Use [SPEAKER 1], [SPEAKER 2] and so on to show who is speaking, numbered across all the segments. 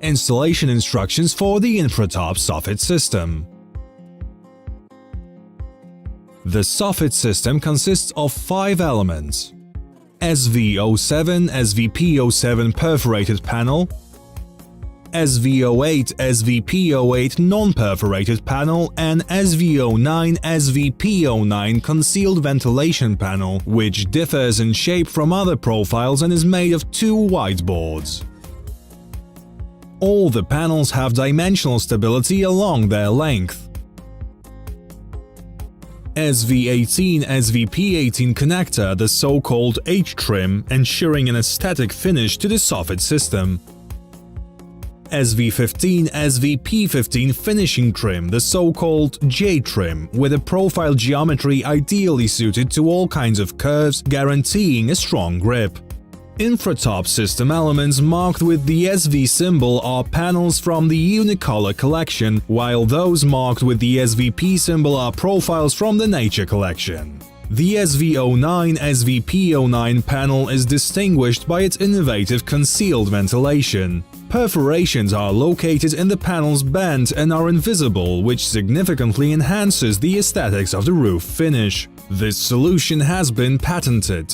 [SPEAKER 1] Installation instructions for the infratop soffit system. The soffit system consists of 5 elements: SV07, SVP07 perforated panel, SV08, SVP08 non-perforated panel, and SV09, SVP09 concealed ventilation panel, which differs in shape from other profiles and is made of 2 whiteboards. All the panels have dimensional stability along their length. SV18, SVP18 connector, the so-called H-trim, ensuring an aesthetic finish to the soffit system. SV15, SVP15 finishing trim, the so-called J-trim, with a profile geometry ideally suited to all kinds of curves, guaranteeing a strong grip. Infratop system elements marked with the SV symbol are panels from the Unicolor collection, while those marked with the SVP symbol are profiles from the Nature collection. The SV09 SVP09 panel is distinguished by its innovative concealed ventilation. Perforations are located in the panel's bend and are invisible, which significantly enhances the aesthetics of the roof finish. This solution has been patented.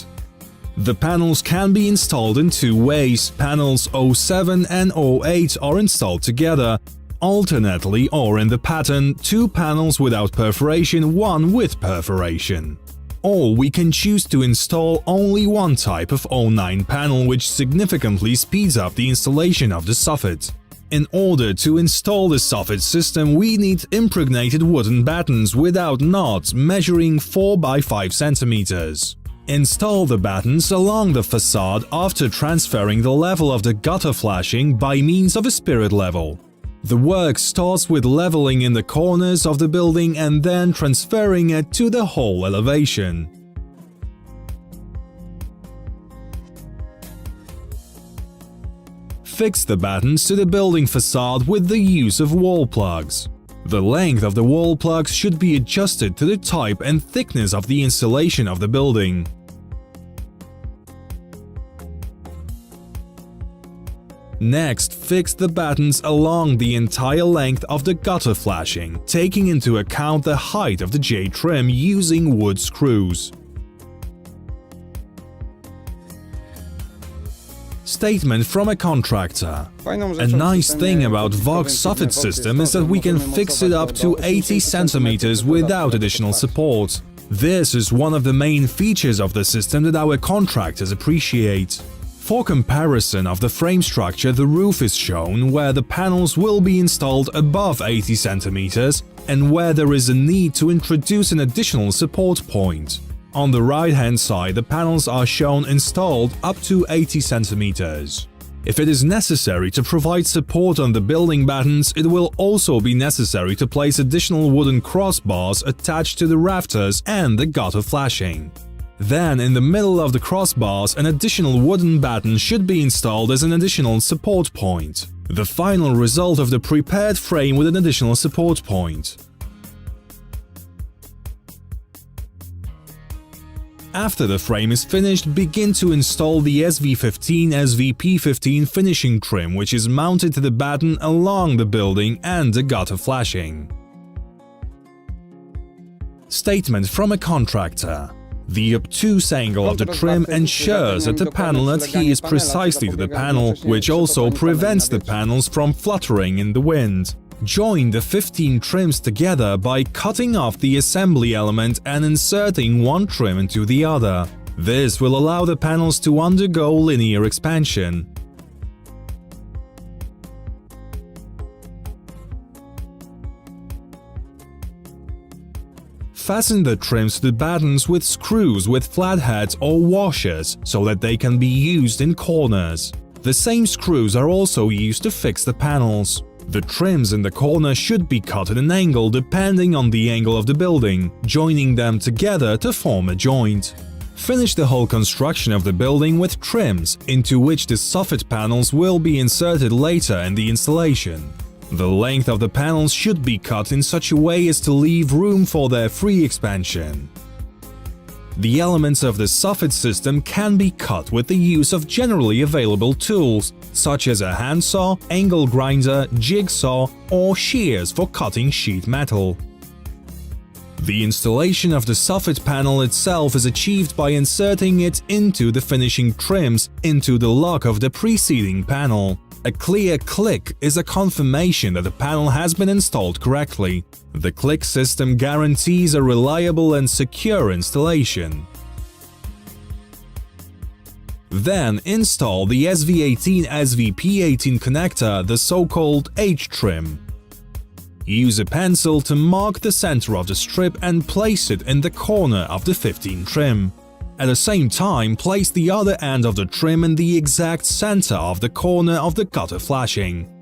[SPEAKER 1] The panels can be installed in 2 ways. Panels 07 and 08 are installed together, alternately, or in the pattern 2 panels without perforation, 1 with perforation. Or we can choose to install only one type of 09 panel, which significantly speeds up the installation of the soffit. In order to install the soffit system, we need impregnated wooden battens without knots measuring 4 by 5 cm. Install the battens along the facade after transferring the level of the gutter flashing by means of a spirit level. The work starts with leveling in the corners of the building and then transferring it to the whole elevation. Fix the battens to the building facade with the use of wall plugs. The length of the wall plugs should be adjusted to the type and thickness of the insulation of the building. Next, fix the battens along the entire length of the gutter flashing, taking into account the height of the J-trim using wood screws. Statement from a contractor. A nice thing about Vox soffit system is that we can fix it up to 80 cm without additional support. This is one of the main features of the system that our contractors appreciate. For comparison of the frame structure, the roof is shown where the panels will be installed above 80 cm and where there is a need to introduce an additional support point. On the right-hand side, the panels are shown installed up to 80 cm. If it is necessary to provide support on the building battens, it will also be necessary to place additional wooden crossbars attached to the rafters and the gutter flashing. Then, in the middle of the crossbars, an additional wooden batten should be installed as an additional support point. The final result of the prepared frame with an additional support point. After the frame is finished, begin to install the SV15 SVP15 finishing trim, which is mounted to the batten along the building and the gutter flashing. Statement from a contractor. The obtuse angle of the trim ensures that the panel adheres precisely to the panel, which also prevents the panels from fluttering in the wind. Join the 15 trims together by cutting off the assembly element and inserting one trim into the other. This will allow the panels to undergo linear expansion. Fasten the trims to the battens with screws with flatheads or washers so that they can be used in corners. The same screws are also used to fix the panels. The trims in the corner should be cut at an angle depending on the angle of the building, joining them together to form a joint. Finish the whole construction of the building with trims, into which the soffit panels will be inserted later in the installation. The length of the panels should be cut in such a way as to leave room for their free expansion. The elements of the soffit system can be cut with the use of generally available tools, such as a handsaw, angle grinder, jigsaw, or shears for cutting sheet metal. The installation of the soffit panel itself is achieved by inserting it into the finishing trims into the lock of the preceding panel. A clear click is a confirmation that the panel has been installed correctly. The click system guarantees a reliable and secure installation. Then install the SV18-SVP18 connector, the so-called H-trim. Use a pencil to mark the center of the strip and place it in the corner of the 15 trim. At the same time, place the other end of the trim in the exact center of the corner of the gutter flashing.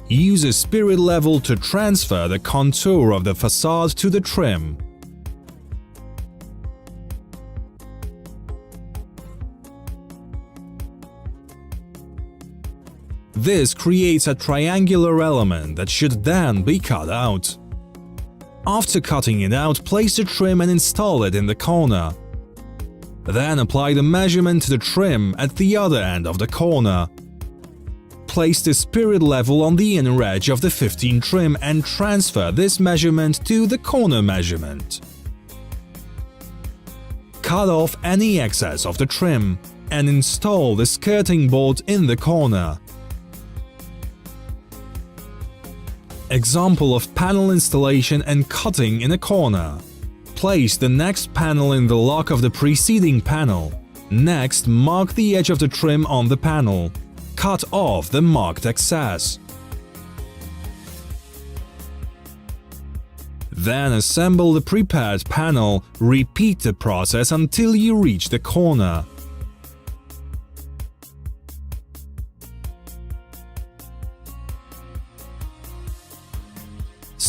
[SPEAKER 1] Use a spirit level to transfer the contour of the facade to the trim. This creates a triangular element that should then be cut out. After cutting it out, place the trim and install it in the corner. Then apply the measurement to the trim at the other end of the corner. Place the spirit level on the inner edge of the 15 trim and transfer this measurement to the corner measurement. Cut off any excess of the trim and install the skirting board in the corner. Example of panel installation and cutting in a corner. Place the next panel in the lock of the preceding panel. Next, mark the edge of the trim on the panel. Cut off the marked excess. Then assemble the prepared panel. Repeat the process until you reach the corner.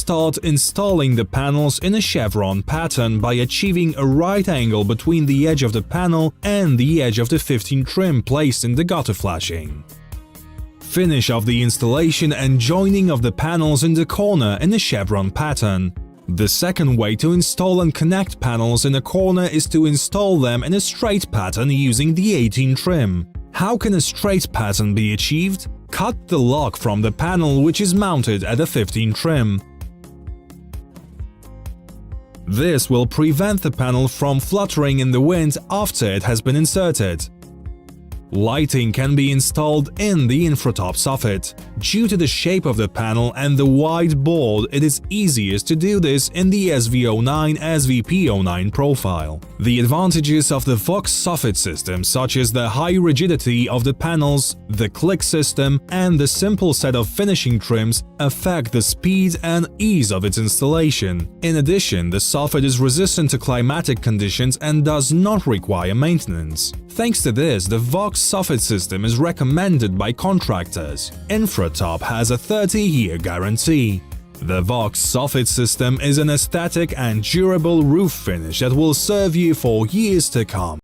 [SPEAKER 1] Start installing the panels in a chevron pattern by achieving a right angle between the edge of the panel and the edge of the 15 trim placed in the gutter flashing. Finish off the installation and joining of the panels in the corner in a chevron pattern. The second way to install and connect panels in a corner is to install them in a straight pattern using the 18 trim. How can a straight pattern be achieved? Cut the lock from the panel which is mounted at a 15 trim. This will prevent the panel from fluttering in the wind after it has been inserted. Lighting can be installed in the infratop soffit. Due to the shape of the panel and the wide board, it is easiest to do this in the SV09-SVP09 profile. The advantages of the Vox soffit system, such as the high rigidity of the panels, the click system, and the simple set of finishing trims, affect the speed and ease of its installation. In addition, the soffit is resistant to climatic conditions and does not require maintenance. Thanks to this, the Vox soffit system is recommended by contractors. Infratop has a 30-year guarantee. The Vox soffit system is an aesthetic and durable roof finish that will serve you for years to come.